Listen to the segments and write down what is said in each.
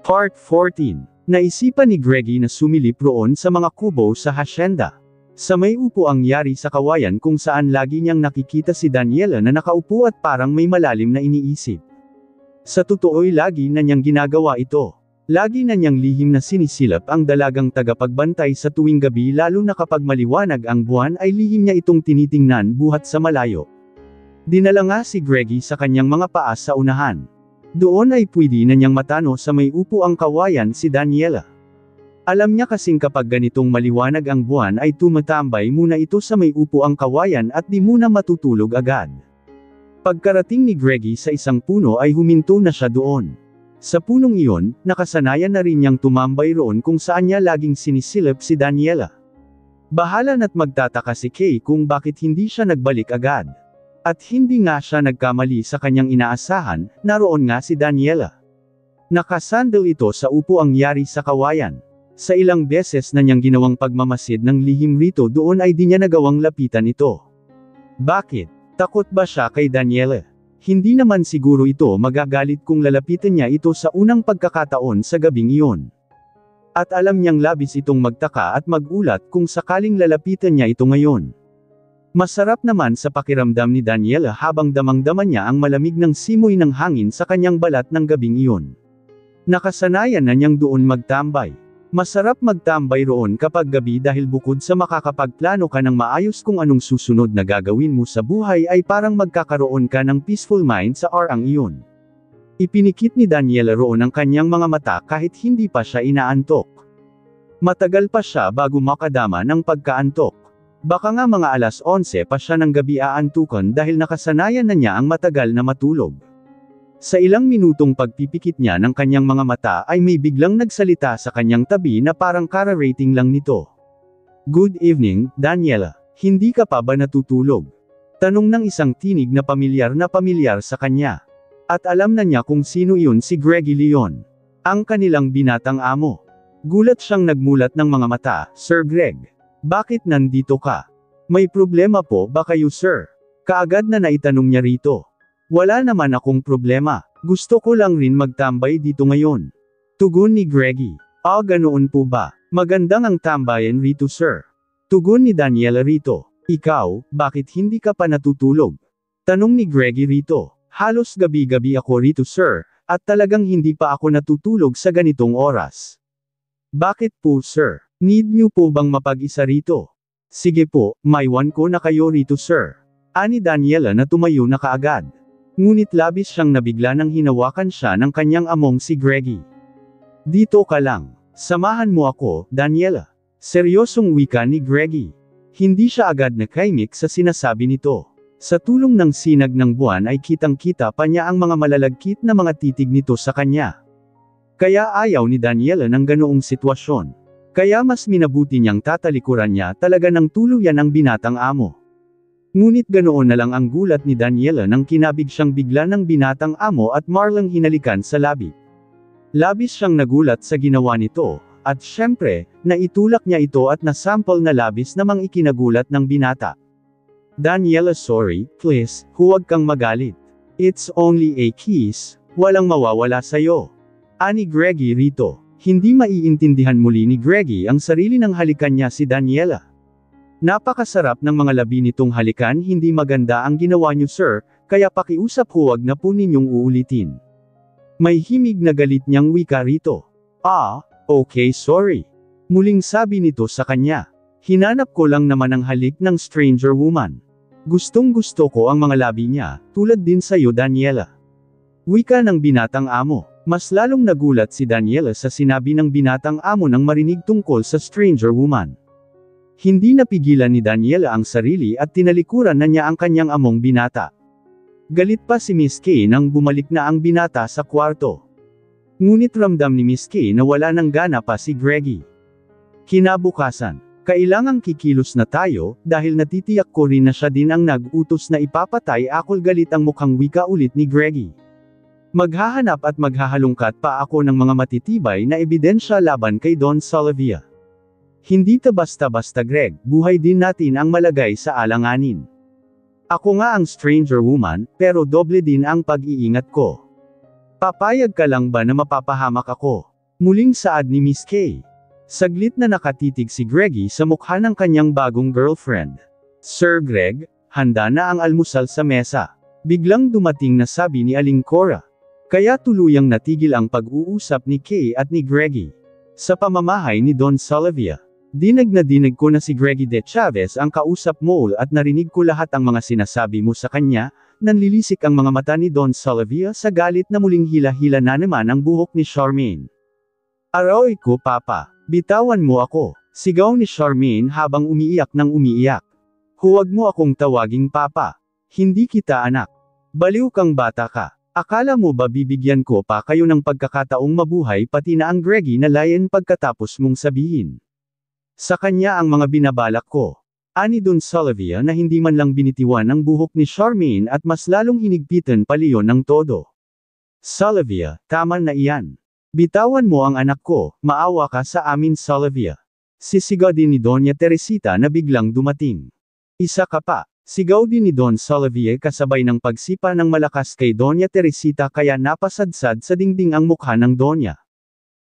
Part 14. Naisipan ni Greggy na sumilip roon sa mga kubo sa hasyenda. Sa may upo ang yari sa kawayan kung saan lagi niyang nakikita si Daniela na nakaupo at parang may malalim na iniisip. Sa totoo'y lagi na niyang ginagawa ito. Lagi na niyang lihim na sinisilap ang dalagang tagapagbantay sa tuwing gabi lalo na kapag maliwanag ang buwan ay lihim niya itong tinitingnan buhat sa malayo. Dinala nga si Greggy sa kanyang mga paa sa unahan. Doon ay pwede na niyang matano sa may upo ang kawayan si Daniela. Alam niya kasing kapag ganitong maliwanag ang buwan ay tumatambay muna ito sa may upo ang kawayan at di muna matutulog agad. Pagkarating ni Greggy sa isang puno ay huminto na siya doon. Sa punong iyon, nakasanayan na rin niyang tumambay roon kung saan niya laging sinisilip si Daniela. Bahala na't magtataka si Kay kung bakit hindi siya nagbalik agad. At hindi nga siya nagkamali sa kanyang inaasahan, naroon nga si Daniela. Nakasandal ito sa upo ang yari sa kawayan. Sa ilang beses na niyang ginawang pagmamasid ng lihim rito doon ay di niya nagawang lapitan ito. Bakit? Takot ba siya kay Daniela? Hindi naman siguro ito magagalit kung lalapitan niya ito sa unang pagkakataon sa gabing iyon. At alam niyang labis itong magtaka at magulat kung sakaling lalapitan niya ito ngayon. Masarap naman sa pakiramdam ni Daniela habang damang-dama niya ang malamig ng simoy ng hangin sa kanyang balat ng gabing iyon. Nakasanayan na niyang doon magtambay. Masarap magtambay roon kapag gabi dahil bukod sa makakapagplano ka ng maayos kung anong susunod na gagawin mo sa buhay ay parang magkakaroon ka ng peaceful mind sa arang iyon. Ipinikit ni Daniela roon ang kanyang mga mata kahit hindi pa siya inaantok. Matagal pa siya bago makadama ng pagkaantok. Baka nga mga alas 11 pa siya ng gabi aantukan dahil nakasanayan na niya ang matagal na matulog. Sa ilang minutong pagpipikit niya ng kanyang mga mata ay may biglang nagsalita sa kanyang tabi na parang kara-rating lang nito. "Good evening, Daniela. Hindi ka pa ba natutulog?" Tanong ng isang tinig na pamilyar sa kanya. At alam na niya kung sino iyon, si Greggy Leon. Ang kanilang binatang amo. Gulat siyang nagmulat ng mga mata. "Sir Greg. Bakit nandito ka? May problema po ba kayo, sir?" Kaagad na naitanong niya rito. "Wala naman akong problema. Gusto ko lang rin magtambay dito ngayon." Tugon ni Greggy. Ganoon po ba? Magandang ang tambayan rito, sir." Tugon ni Daniela rito. "Ikaw, bakit hindi ka pa natutulog?" Tanong ni Greggy rito. "Halos gabi-gabi ako rito, sir, at talagang hindi pa ako natutulog sa ganitong oras." "Bakit po, sir? Need niyo po bang mapag-isa rito?" "Sige po, maiwan ko na kayo rito, sir." Ani Daniela na tumayo na kaagad. Ngunit labis siyang nabigla nang hinawakan siya ng kanyang among si Greggy. "Dito ka lang. Samahan mo ako, Daniela." Seryosong wika ni Greggy. Hindi siya agad nakaimik sa sinasabi nito. Sa tulong ng sinag ng buwan ay kitang-kita pa niya ang mga malalagkit na mga titig nito sa kanya. Kaya ayaw ni Daniela ng ganoong sitwasyon. Kaya mas minabuti niyang tatalikuran niya talaga ng tuluyan ang binatang amo. Ngunit ganoon na lang ang gulat ni Daniela nang kinabig siyang bigla ng binatang amo at marlang hinalikan sa labi. Labis siyang nagulat sa ginawa nito, at syempre, naitulak niya ito at nasample na labis namang ikinagulat ng binata. "Daniela, sorry, please, huwag kang magalit. It's only a kiss, walang mawawala sayo." Ani Greggy rito. Hindi maiintindihan muli ni Greggy ang sarili ng halikan niya si Daniela. "Napakasarap ng mga labi nitong halikan, hindi maganda ang ginawa niyo, sir, kaya pakiusap huwag na po ninyong uulitin." May himig na galit niyang wika rito. Okay, sorry." Muling sabi nito sa kanya. "Hinanap ko lang naman ang halik ng stranger woman. Gustong-gusto ko ang mga labi niya, tulad din sa'yo, Daniela." Wika ng binatang amo. Mas lalong nagulat si Daniela sa sinabi ng binatang amo nang marinig tungkol sa stranger woman. Hindi napigilan ni Daniela ang sarili at tinalikuran na niya ang kanyang among binata. Galit pa si Miss Kay nang bumalik na ang binata sa kwarto. Ngunit ramdam ni Miss Kay na wala nang gana pa si Greggy. Kinabukasan, "Kailangang kikilos na tayo, dahil natitiyak ko rin na siya din ang nag-utos na ipapatay ako." Galit ang mukhang wika ulit ni Greggy. "Maghahanap at maghahalungkat pa ako ng mga matitibay na ebidensya laban kay Don Salavia. Hindi ta basta-basta, Greg, buhay din natin ang malagay sa alanganin. Ako nga ang stranger woman, pero doble din ang pag-iingat ko. Papayag ka lang ba na mapapahamak ako?" Muling saad ni Miss K. Saglit na nakatitig si Greggy sa mukha ng kanyang bagong girlfriend. Sir Greg, handa na ang almusal sa mesa. Biglang dumating na sabi ni Aling Cora. Kaya tuluyang natigil ang pag-uusap ni Kay at ni Greggy. Sa pamamahay ni Don Salavia. Dinag na dinag ko na si Greggy de Chavez ang kausap mo at narinig ko lahat ang mga sinasabi mo sa kanya. Nanlilisik ang mga mata ni Don Salavia sa galit na muling hila-hila na naman ang buhok ni Charmaine. Aroy ko papa, bitawan mo ako, sigaw ni Charmaine habang umiiyak ng umiiyak. Huwag mo akong tawaging papa. Hindi kita anak. Baliw kang bata ka. Akala mo ba bibigyan ko pa kayo ng pagkakataong mabuhay pati na ang Greggy na layan pagkatapos mong sabihin? Sa kanya ang mga binabalak ko. Ani Don Salavia na hindi man lang binitiwan ang buhok ni Charmaine at mas lalong hinigpitan pa Leon ng todo. Salavia, tama na iyan. Bitawan mo ang anak ko, maawa ka sa amin Salavia. Sisigaw din ni Doña Teresita na biglang dumating. Isa ka pa, sigaw din ni Don Salavia kasabay ng pagsipa ng malakas kay Doña Teresita kaya napasadsad sa dingding ang mukha ng Doña.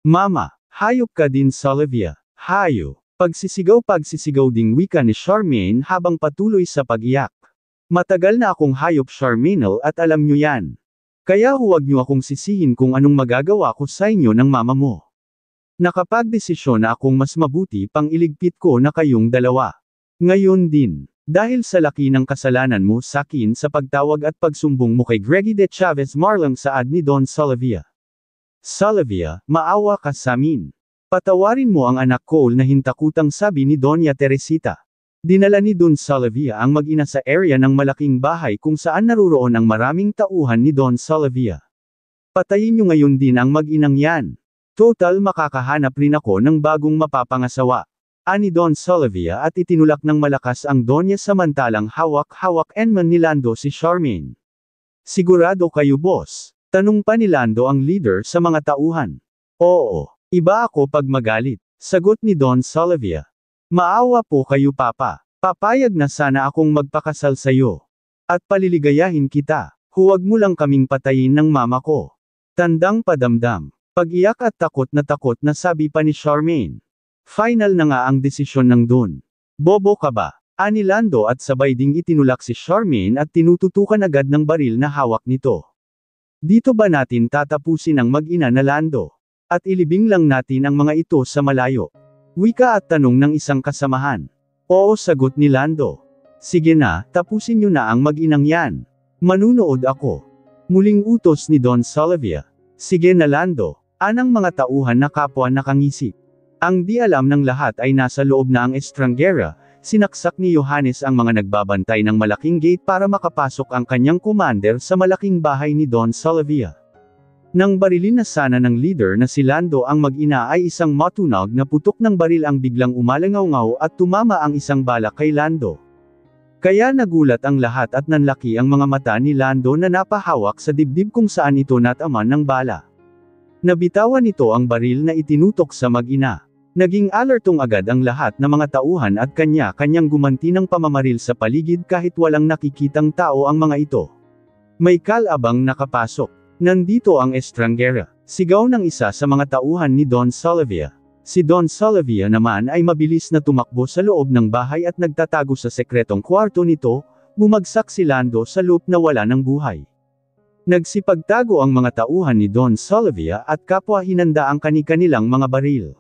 Mama, hayop ka din Salavia, hayo. Pagsisigaw ding wika ni Charmaine habang patuloy sa pag-iyak. Matagal na akong hayop Charmaine at alam nyo yan. Kaya huwag nyo akong sisihin kung anong magagawa ko sa inyo ng mama mo. Nakapagdesisyon na akong mas mabuti pang iligpit ko na kayong dalawa. Ngayon din, dahil sa laki ng kasalanan mo sa akin sa pagtawag at pagsumbong mo kay Greggy de Chavez Marlang saad ni Don Salavia. Salavia, maawa ka sa amin. Patawarin mo ang anak ko na hintakutang sabi ni Doña Teresita. Dinala ni Don Salavia ang mag-ina sa area ng malaking bahay kung saan naruroon ang maraming tauhan ni Don Salavia. Patayin nyo ngayon din ang mag-inang yan. Total makakahanap rin ako ng bagong mapapangasawa. Ani Don Salavia at itinulak ng malakas ang Donya samantalang hawak-hawak enman ni Lando si Charmaine. Sigurado kayo boss? Tanong pa ni Lando ang leader sa mga tauhan. Oo, iba ako pag magalit. Sagot ni Don Salavia. Maawa po kayo papa. Papayag na sana akong magpakasal sayo. At paliligayahin kita. Huwag mo lang kaming patayin ng mama ko. Tandang padamdam. Pag-iyak at takot na sabi pa ni Charmaine. Final na nga ang desisyon ng Don. Bobo ka ba? Ani Lando at sabay ding itinulak si Charmaine at tinututukan agad ng baril na hawak nito. Dito ba natin tatapusin ang mag-ina na Lando? At ilibing lang natin ang mga ito sa malayo. Wika at tanong ng isang kasamahan. Oo sagot ni Lando. Sige na, tapusin nyo na ang mag-inang yan. Manunood ako. Muling utos ni Don Salavia. Sige na Lando. Anang mga tauhan na kapwa nakangisi. Ang di alam ng lahat ay nasa loob na ang estranggera, sinaksak ni Johannes ang mga nagbabantay ng malaking gate para makapasok ang kanyang commander sa malaking bahay ni Don Salavia. Nang barilin na sana ng leader na si Lando ang mag-ina ay isang matunog na putok ng baril ang biglang umalangaw-ngaw at tumama ang isang bala kay Lando. Kaya nagulat ang lahat at nanlaki ang mga mata ni Lando na napahawak sa dibdib kung saan ito nataman ng bala. Nabitawan ito ang baril na itinutok sa mag-ina. Naging alertong agad ang lahat ng mga tauhan at kanya-kanyang gumanti ng pamamaril sa paligid kahit walang nakikitang tao ang mga ito. May kalabang nakapasok. Nandito ang estranggera. Sigaw ng isa sa mga tauhan ni Don Salavia. Si Don Salavia naman ay mabilis na tumakbo sa loob ng bahay at nagtatago sa sekretong kwarto nito, bumagsak si Lando sa loop na wala ng buhay. Nagsipagtago ang mga tauhan ni Don Salavia at kapwa hinanda ang kani-kanilang mga baril.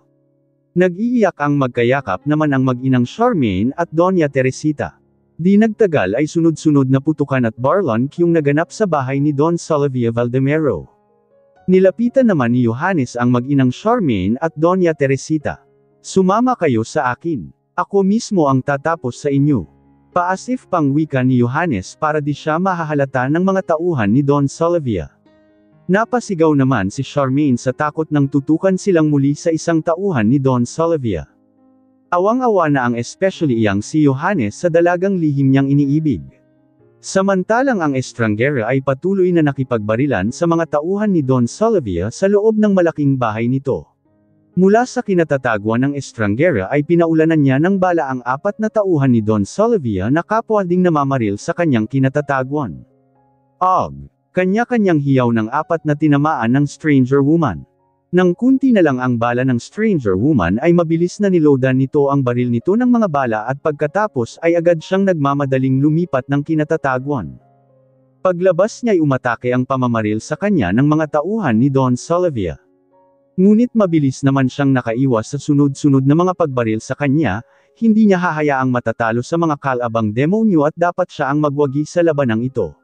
Nag-iiyak ang magkayakap naman ang mag-inang Charmaine at Doña Teresita. Di nagtagal ay sunod-sunod na putukan at barlunk yung naganap sa bahay ni Don Salavia Valdemero. Nilapitan naman ni Johannes ang mag-inang Charmaine at Doña Teresita. Sumama kayo sa akin. Ako mismo ang tatapos sa inyo. Paasif pang wika ni Johannes para di siya mahahalata ng mga tauhan ni Don Salavia. Napasigaw naman si Charmaine sa takot nang tutukan silang muli sa isang tauhan ni Don Salavia. Awang-awa na ang especially iyang si Johannes sa dalagang lihim niyang iniibig. Samantalang ang estranggera ay patuloy na nakipagbarilan sa mga tauhan ni Don Salavia sa loob ng malaking bahay nito. Mula sa kinatatagwan ng estranggera ay pinaulanan niya ng bala ang 4 na tauhan ni Don Salavia na kapwa ding namamaril sa kanyang kinatatagwan. Kanya-kanyang hiyaw ng 4 na tinamaan ng stranger woman. Nang kunti na lang ang bala ng stranger woman ay mabilis na niloadan nito ang baril nito ng mga bala at pagkatapos ay agad siyang nagmamadaling lumipat ng kinatataguan. Paglabas niya ay umatake ang pamamaril sa kanya ng mga tauhan ni Don Solivia. Ngunit mabilis naman siyang nakaiwas sa sunod-sunod na mga pagbaril sa kanya, hindi niya hahayaang matatalo sa mga kalabang demonyo at dapat siya ang magwagi sa labanang ito.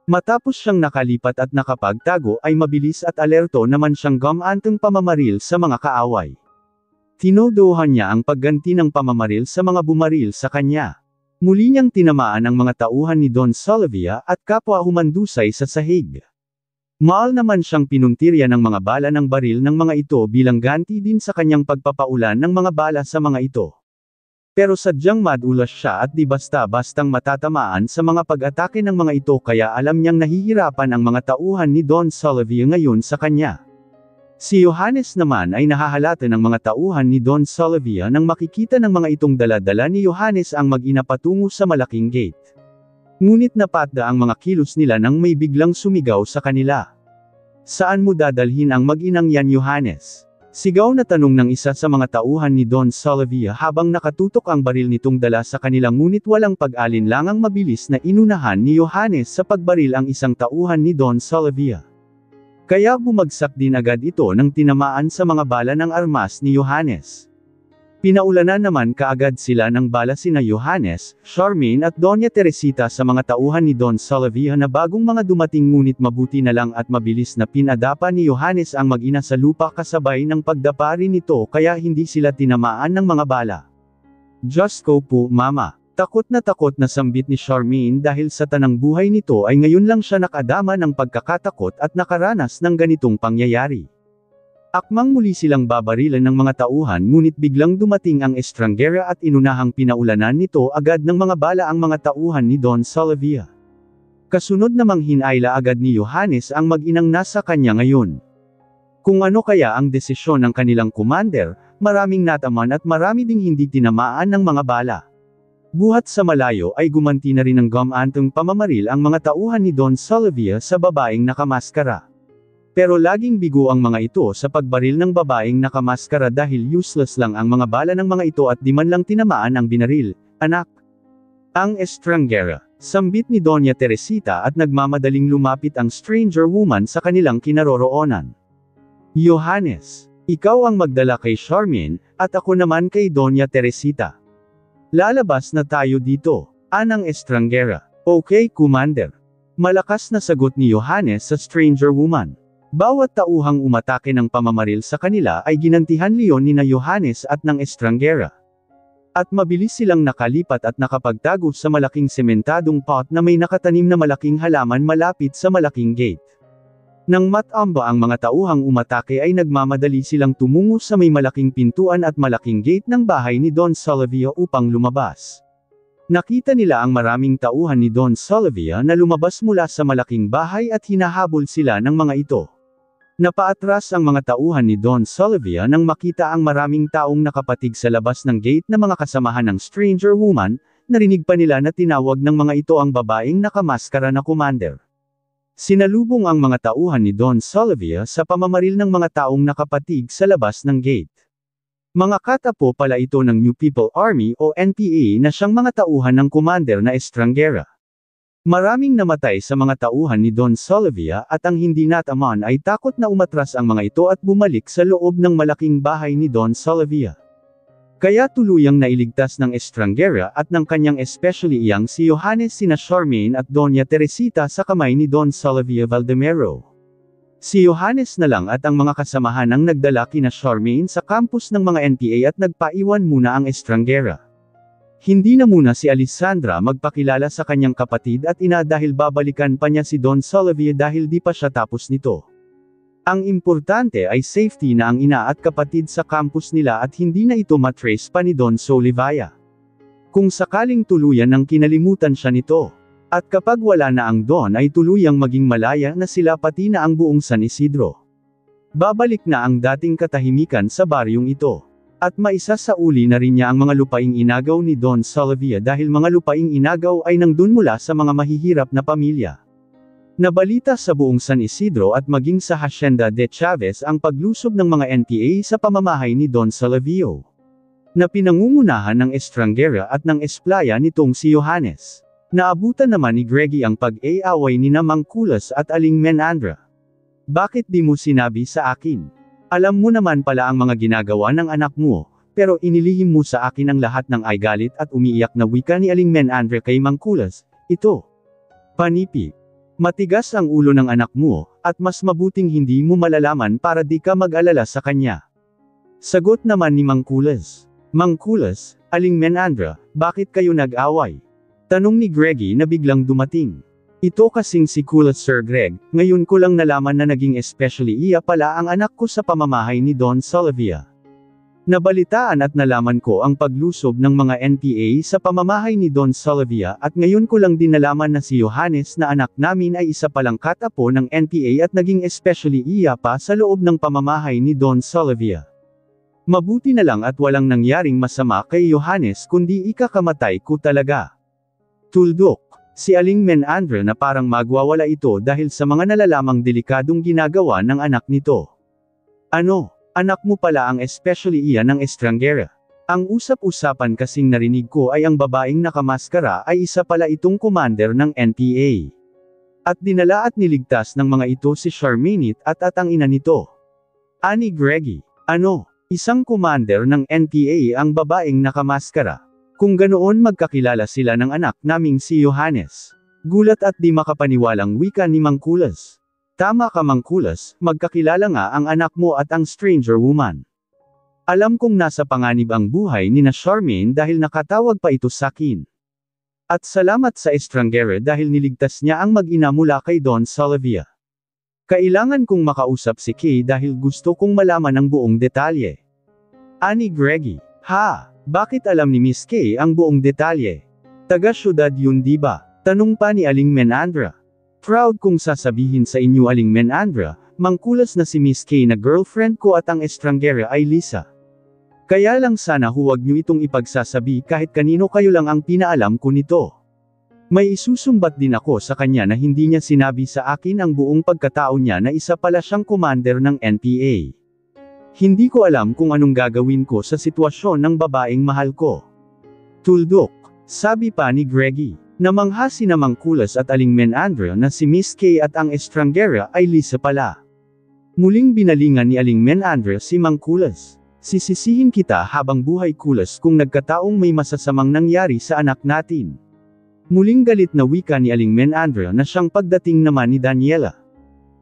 Matapos siyang nakalipat at nakapagtago ay mabilis at alerto naman siyang gumantong pamamaril sa mga kaaway. Tinodohan niya ang pagganti ng pamamaril sa mga bumaril sa kanya. Muli niyang tinamaan ang mga tauhan ni Don Solivia at kapwa humandusay sa sahig. Maal naman siyang pinuntirya ng mga bala ng baril ng mga ito bilang ganti din sa kanyang pagpapaulan ng mga bala sa mga ito. Pero sadyang madulas siya at di basta-bastang matatamaan sa mga pag-atake ng mga ito kaya alam niyang nahihirapan ang mga tauhan ni Don Solivia ngayon sa kanya. Si Johannes naman ay nahahalata ng mga tauhan ni Don Solivia nang makikita ng mga itong dala-dala ni Johannes ang mag-ina patungo sa malaking gate. Ngunit napatda ang mga kilos nila nang may biglang sumigaw sa kanila. Saan mo dadalhin ang mag-inang yan, Johannes? Sigaw na tanong ng isa sa mga tauhan ni Don Solivia habang nakatutok ang baril nitong dala sa kanila ngunit walang pag-alinlangang mabilis na inunahan ni Johannes sa pagbaril ang isang tauhan ni Don Solivia. Kaya bumagsak din agad ito nang tinamaan sa mga bala ng armas ni Johannes. Pinaulanan naman kaagad sila ng bala sina Johannes, Charmaine at Doña Teresita sa mga tauhan ni Don Solivia na bagong mga dumating ngunit mabuti na lang at mabilis na pinadapa ni Johannes ang mag-ina sa lupa kasabay ng pagdapa rin nito kaya hindi sila tinamaan ng mga bala. Diyos ko po, Mama. Takot na sambit ni Charmaine dahil sa tanang buhay nito ay ngayon lang siya nakadama ng pagkakatakot at nakaranas ng ganitong pangyayari. Akmang muli silang babarilan ng mga tauhan ngunit biglang dumating ang estranghera at inunahang pinaulanan nito agad ng mga bala ang mga tauhan ni Don Solivia. Kasunod namang hinayla agad ni Johannes ang mag-inang nasa kanya ngayon. Kung ano kaya ang desisyon ng kanilang commander, maraming nataman at marami ding hindi tinamaan ng mga bala. Buhat sa malayo ay gumanti na rin ng gumantong pamamaril ang mga tauhan ni Don Solivia sa babaeng nakamaskara. Pero laging bigo ang mga ito sa pagbaril ng babaeng nakamaskara dahil useless lang ang mga bala ng mga ito at di man lang tinamaan ang binaril, anak. Ang estranghera, sambit ni Doña Teresita at nagmamadaling lumapit ang stranger woman sa kanilang kinaroroonan. Johannes, ikaw ang magdala kay Charmaine, at ako naman kay Doña Teresita. Lalabas na tayo dito, anang estranghera. Okay, Commander. Malakas na sagot ni Johannes sa stranger woman. Bawat tauhang umatake ng pamamaril sa kanila ay ginantihan leon ni na Johannes at ng estranghera. At mabilis silang nakalipat at nakapagtago sa malaking sementadong pot na may nakatanim na malaking halaman malapit sa malaking gate. Nang matamba ang mga tauhang umatake ay nagmamadali silang tumungo sa may malaking pintuan at malaking gate ng bahay ni Don Solivia upang lumabas. Nakita nila ang maraming tauhan ni Don Solivia na lumabas mula sa malaking bahay at hinahabol sila ng mga ito. Napaatras ang mga tauhan ni Don Solivia nang makita ang maraming taong nakapatig sa labas ng gate na mga kasamahan ng stranger woman, narinig pa nila na tinawag ng mga ito ang babaeng nakamaskara na commander. Sinalubong ang mga tauhan ni Don Solivia sa pamamaril ng mga taong nakapatig sa labas ng gate. Mga katapo pala ito ng New People Army o NPA na siyang mga tauhan ng commander na estranghera. Maraming namatay sa mga tauhan ni Don Solivia at ang hindi nataman ay takot na umatras ang mga ito at bumalik sa loob ng malaking bahay ni Don Solivia. Kaya tuluyang nailigtas ng estranghera at ng kanyang especially iyang si Johannes sina Charmaine at Doña Teresita sa kamay ni Don Solivia Valdemero. Si Johannes na lang at ang mga kasamahan ang nagdala kina Charmaine sa campus ng mga NPA at nagpaiwan muna ang estranghera. Hindi na muna si Alessandra magpakilala sa kanyang kapatid at ina dahil babalikan pa niya si Don Solivia dahil di pa siya tapos nito. Ang importante ay safety na ang ina at kapatid sa campus nila at hindi na ito matrace pa ni Don Solivia. Kung sakaling tuluyan ng kinalimutan siya nito. At kapag wala na ang Don ay tuluyang maging malaya na sila pati na ang buong San Isidro. Babalik na ang dating katahimikan sa baryong ito. At maisasauli na rin niya ang mga lupaing inagaw ni Don Solivia dahil mga lupaing inagaw ay nangdun mula sa mga mahihirap na pamilya. Nabalita sa buong San Isidro at maging sa Hacienda de Chavez ang paglusob ng mga NPA sa pamamahay ni Don Salavio, na pinangungunahan ng Estrangera at ng esplaya nitong si Johannes. Naabutan naman ni Greggy ang pag-aaway ni na Mangkulas at Aling Menandra. Bakit di mo sinabi sa akin? Alam mo naman pala ang mga ginagawa ng anak mo, pero inilihim mo sa akin ang lahat ng ay galit at umiiyak na wika ni Aling Menandra kay Mangkulas. Ito. Panipi. Matigas ang ulo ng anak mo, at mas mabuting hindi mo malalaman para di ka mag-alala sa kanya. Sagot naman ni Mangkulas. Mangkulas, Aling Menandra, bakit kayo nag-away? Tanong ni Greggy na biglang dumating. Ito kasing si Kulas Sir Greg, ngayon ko lang nalaman na naging especially iya pala ang anak ko sa pamamahay ni Don Salavia. Nabalitaan at nalaman ko ang paglusob ng mga NPA sa pamamahay ni Don Salavia at ngayon ko lang din nalaman na si Johannes na anak namin ay isa palang katapo ng NPA at naging especially iya pa sa loob ng pamamahay ni Don Salavia. Mabuti na lang at walang nangyaring masama kay Johannes kundi ikakamatay ko talaga. Tuldok. Si Aling Menandra na parang magwawala ito dahil sa mga nalalamang delikadong ginagawa ng anak nito. Ano? Anak mo pala ang especially iya ng Estrangera. Ang usap-usapan kasing narinig ko ay ang babaeng nakamaskara ay isa pala itong commander ng NPA. At dinala at niligtas ng mga ito si Charmaine at ang ina nito. Ani Greggy. Ano? Isang commander ng NPA ang babaeng nakamaskara. Kung ganoon magkakilala sila ng anak naming si Johannes. Gulat at di makapaniwalang wika ni Mangkulas. Tama ka Mangkulas, magkakilala nga ang anak mo at ang stranger woman. Alam kong nasa panganib ang buhay ni na Charmaine dahil nakatawag pa ito sa akin. At salamat sa Estrangera dahil niligtas niya ang mag-ina mula kay Don Salavia. Kailangan kong makausap si Kay dahil gusto kong malaman ang buong detalye. Ani Greggy. Ha? Bakit alam ni Miss Kay ang buong detalye? Taga-syudad yun diba? Tanong pa ni Aling Menandra. Proud kong sasabihin sa inyo Aling Menandra, Mangkulas na si Miss Kay na girlfriend ko at ang Estrangera ay Lisa. Kaya lang sana huwag nyo itong ipagsasabi kahit kanino kayo lang ang pinaalam ko nito. May isusumbat din ako sa kanya na hindi niya sinabi sa akin ang buong pagkatao niya na isa pala siyang commander ng NPA. Hindi ko alam kung anong gagawin ko sa sitwasyon ng babaeng mahal ko. Tuldok. Sabi pa ni Greggy. Namangha si na Mangkulas at Aling Menandra na si Miss Kay at ang Estrangera ay Lisa pala. Muling binalingan ni Aling Menandra si Mangkulas. Sisisihin kita habang buhay Kulas kung nagkataong may masasamang nangyari sa anak natin. Muling galit na wika ni Aling Menandra na siyang pagdating naman ni Daniela.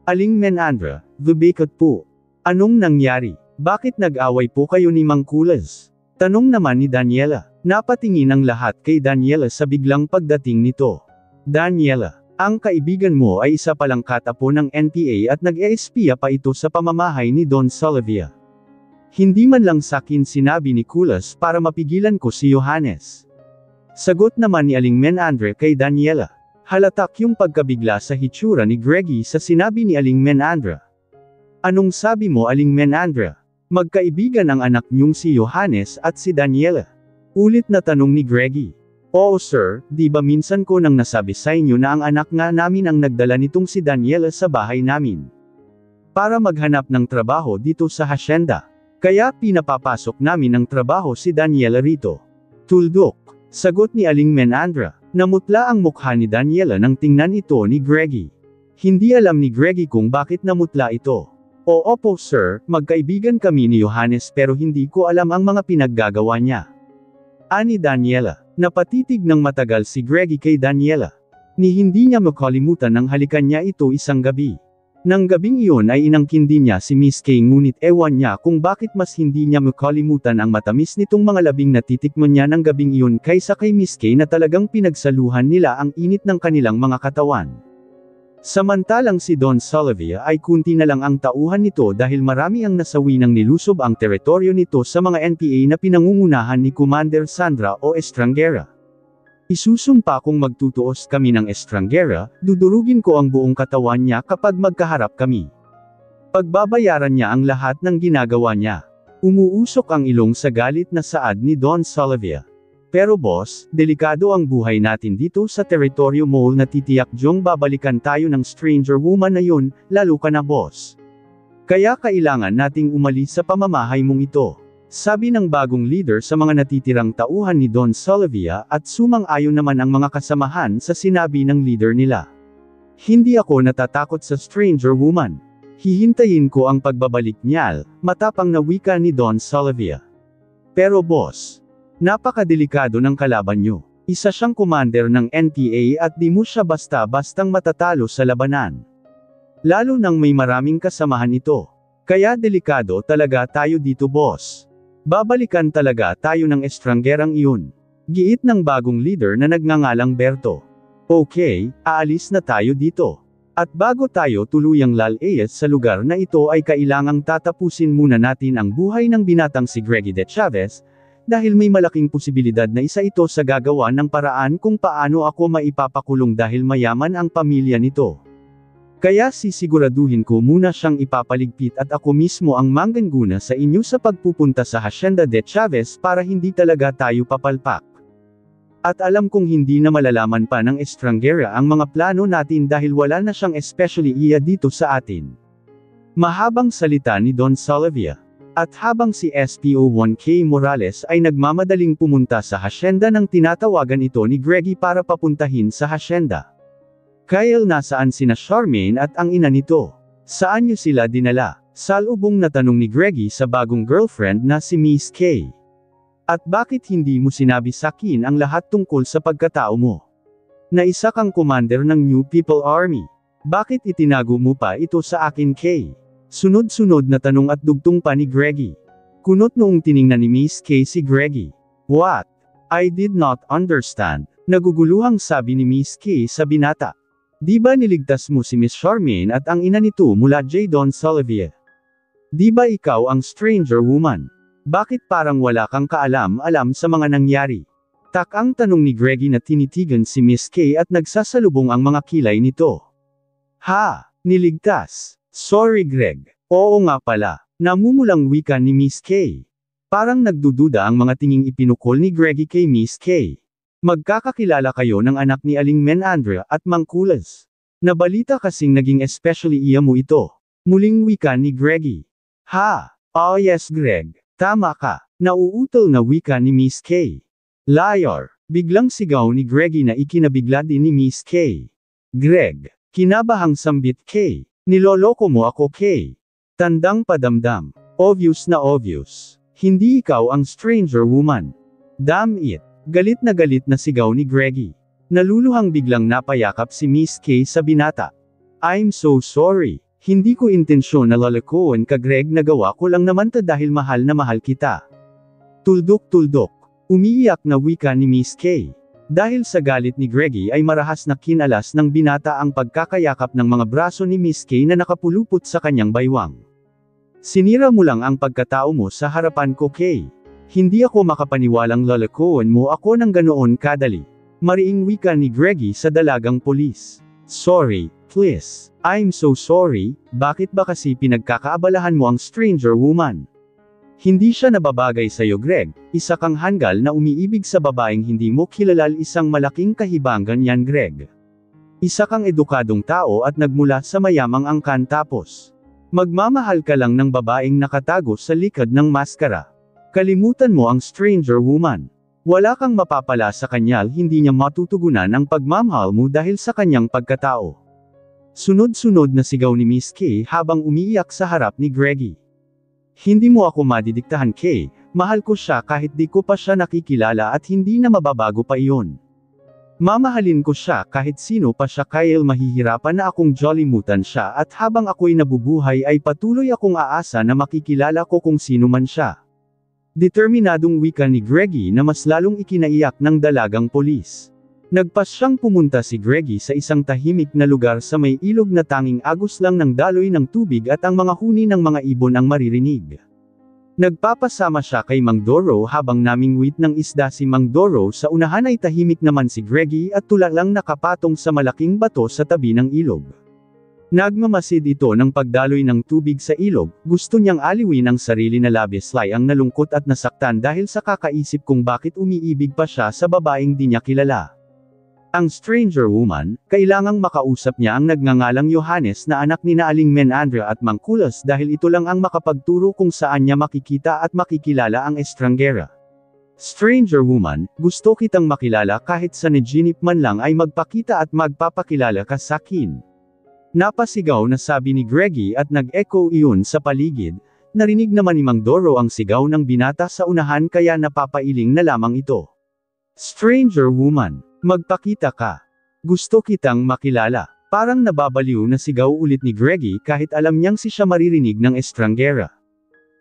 Aling Menandra, the bakit po? Anong nangyari? Bakit nag-away po kayo ni Mangkulas? Tanong naman ni Daniela. Napatingin ang lahat kay Daniela sa biglang pagdating nito. Daniela, ang kaibigan mo ay isa palang katapo ng NPA at nag-espiya pa ito sa pamamahay ni Don Salavia. Hindi man lang sakin sinabi ni Kulas para mapigilan ko si Johannes. Sagot naman ni Aling Menandra kay Daniela. Halatak yung pagkabigla sa hitsura ni Greggy sa sinabi ni Aling Menandra. Anong sabi mo Aling Menandra? Magkaibigan ang anak niyong si Johannes at si Daniela. Ulit na tanong ni Greggy. Oo sir, di ba minsan ko nang nasabi sa inyo na ang anak nga namin ang nagdala nitong si Daniela sa bahay namin. Para maghanap ng trabaho dito sa hacienda. Kaya pinapapasok namin ng trabaho si Daniela rito. Tuldok. Sagot ni Aling Menandra. Namutla ang mukha ni Daniela nang tingnan ito ni Greggy. Hindi alam ni Greggy kung bakit namutla ito. Opo sir, magkaibigan kami ni Johannes pero hindi ko alam ang mga pinaggagawa niya. Ani Daniela. Napatitig ng matagal si Greggy kay Daniela. Ni hindi niya makalimutan nang halikan niya ito isang gabi. Nang gabing iyon ay inangkin din niya si Miss Kay ngunit ewan niya kung bakit mas hindi niya makalimutan ang matamis nitong mga labing natitikman niya ng gabing iyon kaysa kay Miss Kay na talagang pinagsaluhan nila ang init ng kanilang mga katawan. Samantalang si Don Salavia ay kunti na lang ang tauhan nito dahil marami ang nasawi ng nilusob ang teritoryo nito sa mga NPA na pinangungunahan ni Commander Sandra o Estrangera. Isusumpa kung magtutuos kami ng Estrangera, dudurugin ko ang buong katawan niya kapag magkaharap kami. Pagbabayaran niya ang lahat ng ginagawa niya. Umuusok ang ilong sa galit na saad ni Don Salavia. Pero boss, delikado ang buhay natin dito sa teritoryo mo na titiyak dyong babalikan tayo ng stranger woman na yun, lalo ka na boss. Kaya kailangan nating umalis sa pamamahay mong ito. Sabi ng bagong leader sa mga natitirang tauhan ni Don Solivia at sumang-ayon naman ang mga kasamahan sa sinabi ng leader nila. Hindi ako natatakot sa stranger woman. Hihintayin ko ang pagbabalik niya, matapang na wika ni Don Solivia. Pero boss, napakadelikado ng kalaban nyo. Isa siyang commander ng NPA at di mo siya basta-bastang matatalo sa labanan. Lalo nang may maraming kasamahan ito. Kaya delikado talaga tayo dito boss. Babalikan talaga tayo ng estranggerang iyon. Giit ng bagong leader na nagngangalang Berto. Okay, aalis na tayo dito. At bago tayo tuluyang lalayas sa lugar na ito ay kailangang tatapusin muna natin ang buhay ng binatang si Greggy De Chavez, dahil may malaking posibilidad na isa ito sa gagawa ng paraan kung paano ako maipapakulong dahil mayaman ang pamilya nito. Kaya sisiguraduhin ko muna siyang ipapaligpit at ako mismo ang mangganguna sa inyo sa pagpupunta sa Hacienda De Chavez para hindi talaga tayo papalpak. At alam kong hindi na malalaman pa ng estranghera ang mga plano natin dahil wala na siyang especially iya dito sa atin. Mahabang salita ni Don Solivia. At habang si SPO1K Morales ay nagmamadaling pumunta sa Hacienda nang tinatawagan ito ni Greggy para papuntahin sa Hacienda. Kyle, nasaan sina Charmaine at ang ina nito? Saan niyo sila dinala? Salubong na tanong ni Greggy sa bagong girlfriend na si Miss K. At bakit hindi mo sinabi sa akin ang lahat tungkol sa pagkatao mo? Na isa kang commander ng New People Army. Bakit itinago mo pa ito sa akin, K? Sunod-sunod na tanong at dugtong pa ni Greggy. Kunot noong tiningnan ni Miss K si Greggy. What? I did not understand. Naguguluhang sabi ni Miss K sa binata. Di ba niligtas mo si Miss Charmaine at ang ina nito mula J. Don Solivia? Di ba ikaw ang stranger woman? Bakit parang wala kang kaalam-alam sa mga nangyari? Takang tanong ni Greggy na tinitigan si Miss K at nagsasalubong ang mga kilay nito. Ha? Niligtas? Sorry Greg. Oo nga pala. Namumulang wika ni Miss K. Parang nagdududa ang mga tinging ipinukol ni Greggy kay Miss K. Magkakakilala kayo ng anak ni Aling Menandra at Mang Kulas. Nabalita kasing naging especially iya mo ito. Muling wika ni Greggy. Ha? Oh yes Greg. Tama ka. Nauutol na wika ni Miss K. Liar. Biglang sigaw ni Greggy na ikinabigla din ni Miss K. Greg. Kinabahang sambit K. Niloloko mo ako K. Tandang padamdam. Obvious na obvious. Hindi ikaw ang stranger woman. Damn it. Galit na sigaw ni Greggy. Naluluhang biglang napayakap si Miss K sa binata. I'm so sorry. Hindi ko intensyon na lalakoan ka Greg, nagawa ko lang naman ta dahil mahal na mahal kita. Tuldok. Umiiyak na wika ni Miss K. Dahil sa galit ni Greggy ay marahas na kinalas ng binata ang pagkakayakap ng mga braso ni Miss K na nakapulupot sa kanyang baywang. Sinira mo lang ang pagkatao mo sa harapan ko K. Hindi ako makapaniwalang lalakoan mo ako ng ganoon kadali. Mariing wika ni Greggy sa dalagang polis. Sorry, please. I'm so sorry, bakit ba kasi pinagkakaabalahan mo ang stranger woman? Hindi siya nababagay sa'yo Greg, isa kang hanggal na umiibig sa babaeng hindi mo kilala, isang malaking kahibangan yan Greg. Isa kang edukadong tao at nagmula sa mayamang angkan tapos magmamahal ka lang ng babaeng nakatago sa likod ng maskara. Kalimutan mo ang stranger woman. Wala kang mapapala sa kanya, hindi niya matutugunan ang pagmamahal mo dahil sa kanyang pagkatao. Sunod-sunod na sigaw ni Miss K habang umiiyak sa harap ni Greggy. Hindi mo ako madidiktahan K, mahal ko siya kahit di ko pa siya nakikilala at hindi na mababago pa iyon. Mamahalin ko siya kahit sino pa siya Kyle, mahihirapan na akong jollymutan siya at habang ako'y nabubuhay ay patuloy akong aasa na makikilala ko kung sino man siya. Determinadong wika ni Greggy na mas lalong ikinaiyak ng dalagang polis. Nagpas siyang pumunta si Greggy sa isang tahimik na lugar sa may ilog na tanging agos lang ng daloy ng tubig at ang mga huni ng mga ibon ang maririnig. Nagpapasama siya kay Mang Doro habang namingwit ng isda si Mang Doro, sa unahan ay tahimik naman si Greggy at tula lang nakapatong sa malaking bato sa tabi ng ilog. Nagmamasid ito ng pagdaloy ng tubig sa ilog, gusto niyang aliwin ang sarili na labislay ang nalungkot at nasaktan dahil sa kakaisip kung bakit umiibig pa siya sa babaeng di niya kilala. Ang stranger woman, kailangang makausap niya ang nagngangalang Johannes na anak ni Aling Menandra at Mangkulas dahil ito lang ang makapagturo kung saan niya makikita at makikilala ang estranggera. Stranger woman, gusto kitang makilala kahit sa naginip man lang ay magpakita at magpapakilala ka sa akin. Napasigaw na sabi ni Greggy at nag-echo iyon sa paligid. Narinig naman ni Mang Doro ang sigaw ng binata sa unahan kaya napapailing na lamang ito. Stranger woman, magpakita ka. Gusto kitang makilala. Parang nababaliw na sigaw ulit ni Greggy kahit alam niyang si siya maririnig ng estranggera.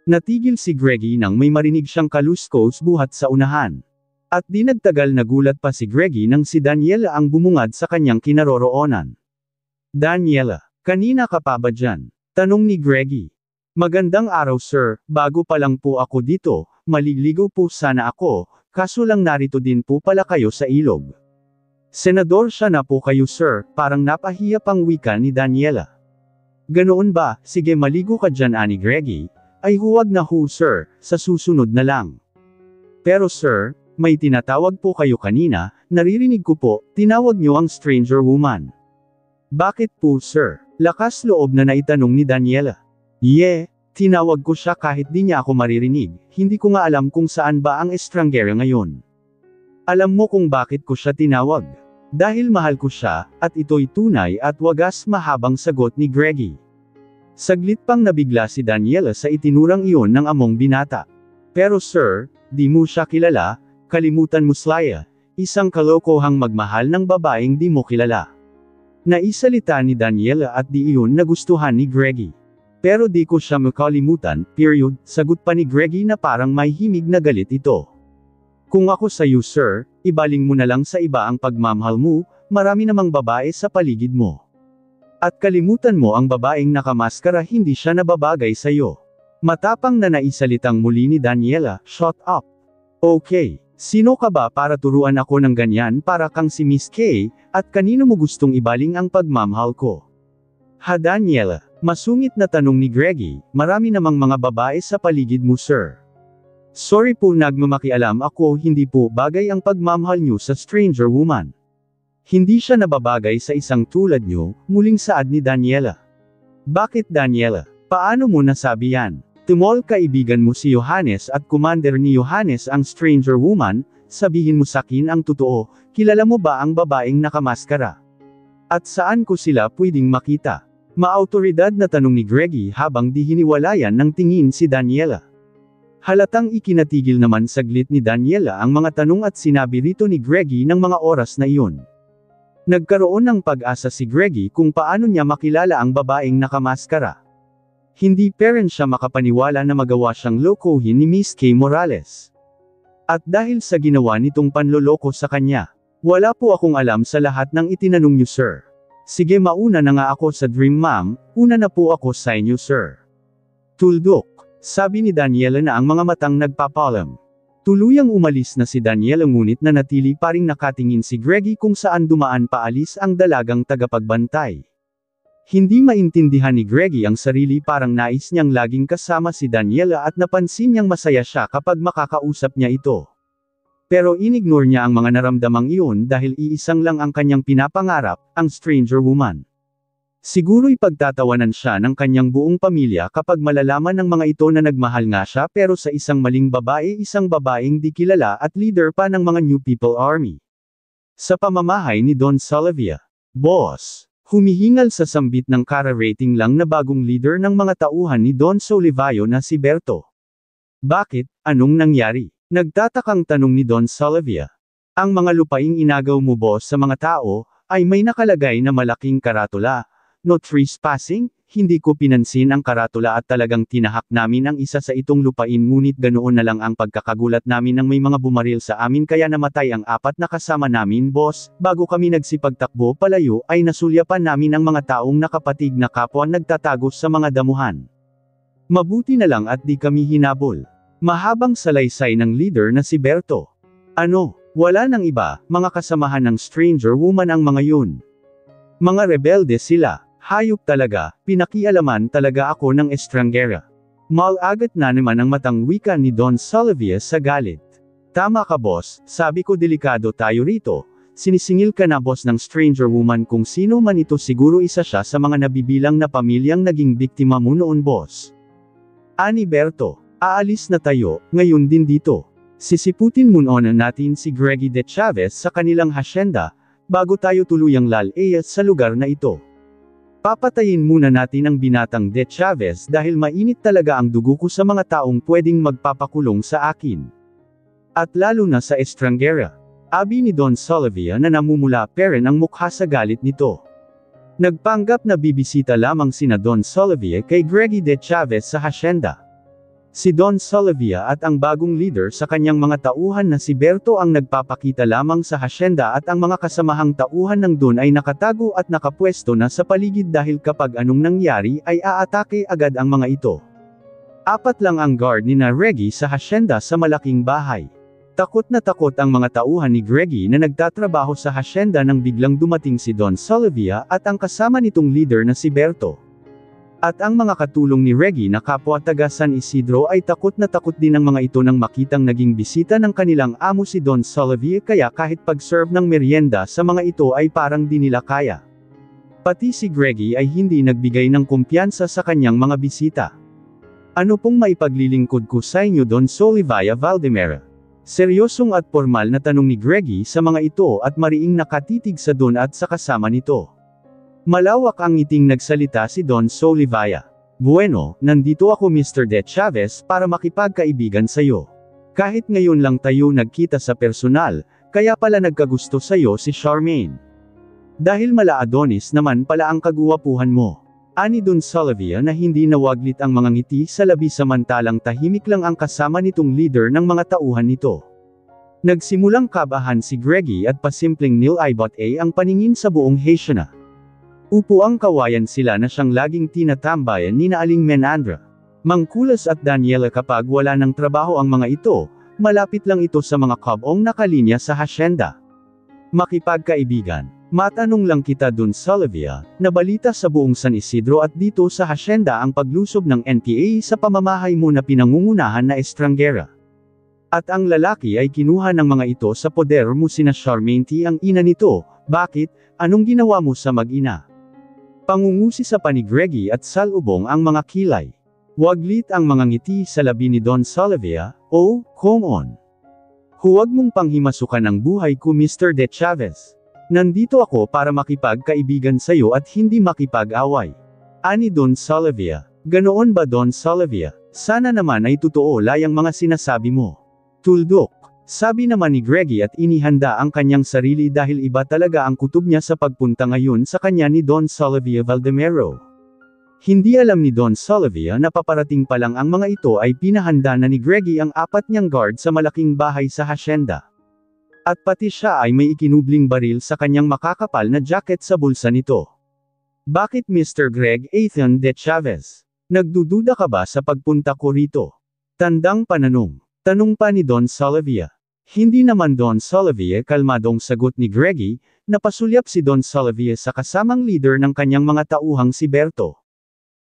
Natigil si Greggy nang may marinig siyang kaluskos buhat sa unahan. At di nagtagal nagulat pa si Greggy nang si Daniela ang bumungad sa kanyang kinaroroonan. Daniela, kanina ka pa ba dyan? Tanong ni Greggy. Magandang araw sir, bago pa lang po ako dito, maliligo po sana ako, kaso lang narito din po pala kayo sa ilog. Senador siya na po kayo sir, parang napahiya pang wika ni Daniela. Ganoon ba, sige maligo ka dyan ani Greggy, ay huwag na ho sir, sa susunod na lang. Pero sir, may tinatawag po kayo kanina, naririnig ko po, tinawag niyo ang stranger woman. Bakit po sir? Lakas loob na naitanong ni Daniela. Tinawag ko siya kahit di niya ako maririnig, hindi ko nga alam kung saan ba ang estranggera ngayon. Alam mo kung bakit ko siya tinawag? Dahil mahal ko siya, at ito'y tunay at wagas mahabang sagot ni Greggy. Saglit pang nabigla si Daniela sa itinurang iyon ng among binata. Pero sir, di mo siya kilala, kalimutan mo Slaya, isang kalokohang magmahal ng babaeng di mo kilala. Naisalita ni Daniela at di iyon nagustuhan ni Greggy. Pero di ko siya makalimutan, period, sagot pa ni Greggy na parang may himig na galit ito. Kung ako sa iyo sir, ibaling mo na lang sa iba ang pagmamahal mo, marami namang babae sa paligid mo. At kalimutan mo ang babaeng nakamaskara hindi siya nababagay sa iyo. Matapang na naisalitang muli ni Daniela, shut up. Okay. Sino ka ba para turuan ako ng ganyan para kang si Miss K, at kanino mo gustong ibaling ang pagmamahal ko? Ha Daniela, masungit na tanong ni Greggy, marami namang mga babae sa paligid mo sir. Sorry po nagmamakialam ako hindi po bagay ang pagmamahal niyo sa stranger woman. Hindi siya nababagay sa isang tulad niyo, muling saad ni Daniela. Bakit Daniela? Paano mo nasabi yan? Tumol kaibigan mo si Johannes at commander ni Johannes ang stranger woman, sabihin mo sakin ang totoo, kilala mo ba ang babaeng nakamaskara? At saan ko sila pwedeng makita? Maautoridad na tanong ni Greggy habang di hiniwalayan ng tingin si Daniela. Halatang ikinatigil naman saglit ni Daniela ang mga tanong at sinabi rito ni Greggy ng mga oras na iyon. Nagkaroon ng pag-asa si Greggy kung paano niya makilala ang babaeng nakamaskara. Hindi pa rin siya makapaniwala na magawa siyang lokohin ni Miss K. Morales. At dahil sa ginawa nitong panloloko sa kanya, wala po akong alam sa lahat ng itinanong niyo sir. Sige mauna na nga ako sa dream ma'am, una na po ako sa inyo sir. Tuldok, sabi ni Daniela na ang mga matang nagpapalam. Tuluyang umalis na si Daniela ngunit nanatili pa ring nakatingin si Greggy kung saan dumaan paalis ang dalagang tagapagbantay. Hindi maintindihan ni Greggy ang sarili parang nais niyang laging kasama si Daniela at napansin niyang masaya siya kapag makakausap niya ito. Pero inignore niya ang mga naramdamang iyon dahil iisang lang ang kanyang pinapangarap, ang stranger woman. Siguro'y pagtatawanan siya ng kanyang buong pamilya kapag malalaman ng mga ito na nagmahal nga siya pero sa isang maling babae isang babaeng di kilala at leader pa ng mga New People Army. Sa pamamahay ni Don Salavia, boss. Humihingal sa sambit ng kara-rating lang na bagong leader ng mga tauhan ni Don Solivayo na si Berto. Bakit? Anong nangyari? Nagtatakang tanong ni Don Salavia. Ang mga lupaing inagaw mo boss sa mga tao, ay may nakalagay na malaking karatula. No trespassing, hindi ko pinansin ang karatula at talagang tinahak namin ang isa sa itong lupain ngunit ganoon na lang ang pagkakagulat namin nang may mga bumaril sa amin kaya namatay ang apat na kasama namin boss, bago kami nagsipagtakbo palayo ay nasulyapan namin ang mga taong nakapatig na kapwa nagtatago sa mga damuhan. Mabuti na lang at di kami hinabol. Mahabang salaysay ng leader na si Berto. Ano, wala nang iba, mga kasamahan ng stranger woman ang mga yun. Mga rebelde sila. Hayop talaga, pinakialaman talaga ako ng estranggera. Malagat na naman ang matang wika ni Don Sylvia sa galit. Tama ka boss, sabi ko delikado tayo rito. Sinisingil ka na boss ng stranger woman kung sino man ito siguro isa siya sa mga nabibilang na pamilyang naging biktima mo noon boss. Ani Berto, aalis na tayo, ngayon din dito. Sisiputin muna natin si Greggy de Chavez sa kanilang hasyenda, bago tayo tuluyang lalaya sa lugar na ito. Papatayin muna natin ang binatang de Chavez dahil mainit talaga ang dugo ko sa mga taong pwedeng magpapakulong sa akin. At lalo na sa estranggera. Abi ni Don Sylvia na namumula pa rin ang mukha sa galit nito. Nagpanggap na bibisita lamang sina Don Sylvia kay Greggy de Chavez sa hasyenda. Si Don Sylvia at ang bagong leader sa kanyang mga tauhan na si Berto ang nagpapakita lamang sa hasyenda at ang mga kasamahang tauhan ng Don ay nakatago at nakapwesto na sa paligid dahil kapag anong nangyari ay aatake agad ang mga ito. Apat lang ang guard ni na Reggie sa hasyenda sa malaking bahay. Takot na takot ang mga tauhan ni Greggy na nagtatrabaho sa hasyenda nang biglang dumating si Don Sylvia at ang kasama nitong leader na si Berto. At ang mga katulong ni Reggie na kapwa taga San Isidro ay takot na takot din ang mga ito nang makitang naging bisita ng kanilang amo si Don Sylvia kaya kahit pag-serve ng merienda sa mga ito ay parang di nila kaya. Pati si Greggy ay hindi nagbigay ng kumpiyansa sa kanyang mga bisita. Ano pong maipaglilingkod ko sa inyo Don Sylvia Valdemera? Seryosong at formal na tanong ni Greggy sa mga ito at mariing nakatitig sa Don at sa kasama nito. Malawak ang ngiting nagsalita si Don Sylvia. Bueno, nandito ako Mr. De Chavez para makipagkaibigan sayo. Kahit ngayon lang tayo nagkita sa personal, kaya pala nagkagusto sayo si Charmaine. Dahil mala Adonis naman pala ang kaguwapuhan mo. Ani Don Sylvia na hindi nawaglit ang mga ngiti sa labi samantalang tahimik lang ang kasama nitong leader ng mga tauhan nito. Nagsimulang kabahan si Greggy at pasimpleng nilibot ang paningin sa buong Haitiana. Upo ang kawayan sila na siyang laging tinatambayan ni na Aling Menandra. Mangkulas at Daniela kapag wala ng trabaho ang mga ito, malapit lang ito sa mga kabong nakalinya sa hasyenda. Makipagkaibigan. Matanong lang kita Don Sylvia, nabalita sa buong San Isidro at dito sa hasyenda ang paglusob ng NPA sa pamamahay mo na pinangungunahan na estranggera. At ang lalaki ay kinuha ng mga ito sa poder mo sina Charmaine ang ina nito, bakit, anong ginawa mo sa mag-ina? Pangungusi sa pa ni Greggy at salubong ang mga kilay. Waglit ang mga ngiti sa labi ni Don Sylvia, oh, come on. Huwag mong panghimasukan ang buhay ko Mr. De Chavez. Nandito ako para makipagkaibigan sayo at hindi makipag-away. Ani Don Sylvia. Ganoon ba Don Sylvia? Sana naman ay totoo layang mga sinasabi mo. Tuldok. Sabi naman ni Greggy at inihanda ang kanyang sarili dahil iba talaga ang kutob niya sa pagpunta ngayon sa kanya ni Don Sylvia Valdemero. Hindi alam ni Don Sylvia na paparating pa lang ang mga ito ay pinahanda na ni Greggy ang apat niyang guard sa malaking bahay sa hasyenda. At pati siya ay may ikinubling baril sa kanyang makakapal na jacket sa bulsa nito. Bakit Mr. Greg Ethan De Chavez? Nagdududa ka ba sa pagpunta ko rito? Tandang pananong. Tanong pa ni Don Sylvia. Hindi naman Don Sylvia kalmadong sagot ni Greggy, napasulyap si Don Sylvia sa kasamang leader ng kanyang mga tauhang si Berto.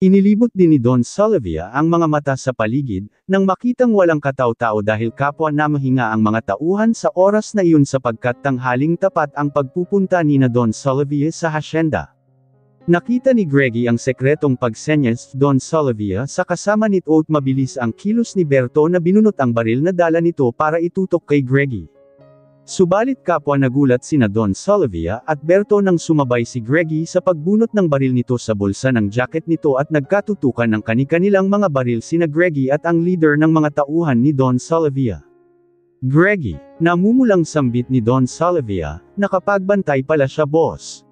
Inilibot din ni Don Sylvia ang mga mata sa paligid, nang makitang walang katao-tao dahil kapwa na mahinga ang mga tauhan sa oras na iyon sapagkat tanghaling tapat ang pagpupunta ni na Don Sylvia sa hasyenda. Nakita ni Greggy ang sekretong pagsenyas Don Sylvia sa kasama nito at mabilis ang kilos ni Berto na binunot ang baril na dala nito para itutok kay Greggy. Subalit kapwa nagulat sina Don Sylvia at Berto nang sumabay si Greggy sa pagbunot ng baril nito sa bulsa ng jacket nito at nagkatutukan ng kani-kanilang mga baril sina Greggy at ang leader ng mga tauhan ni Don Sylvia. Greggy, namumulang sambit ni Don Sylvia, nakapagbantay pala siya boss.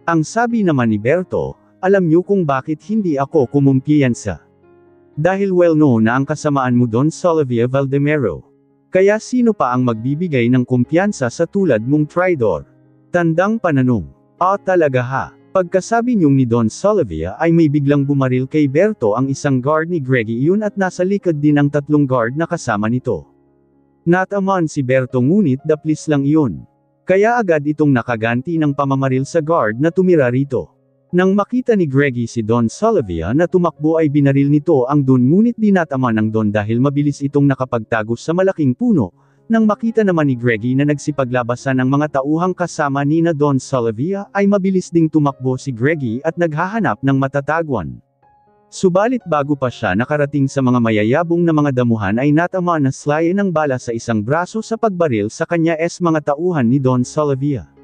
Ang sabi naman ni Berto, alam niyo kung bakit hindi ako kumumpiyansa. Dahil well known na ang kasamaan mo Don Sylvia Valdemero. Kaya sino pa ang magbibigay ng kumpiyansa sa tulad mong traidor? Tandang pananong. Talaga ha? Pagkasabi niyong ni Don Sylvia ay may biglang bumaril kay Berto ang isang guard ni Greggy iyon at nasa likod din ang tatlong guard na kasama nito. Natamaan si Berto ngunit daplis lang iyon. Kaya agad itong nakaganti ng pamamaril sa guard na tumira rito. Nang makita ni Greggy si Don Salavia na tumakbo ay binaril nito ang Don ngunit dinatama ng Don dahil mabilis itong nakapagtago sa malaking puno. Nang makita naman ni Greggy na nagsipaglabasan ng mga tauhang kasama ni na Don Salavia ay mabilis ding tumakbo si Greggy at naghahanap ng matataguan. Subalit bago pa siya nakarating sa mga mayayabong na mga damuhan ay natama na Sly ng bala sa isang braso sa pagbaril sa kanya mga tauhan ni Don Salavia.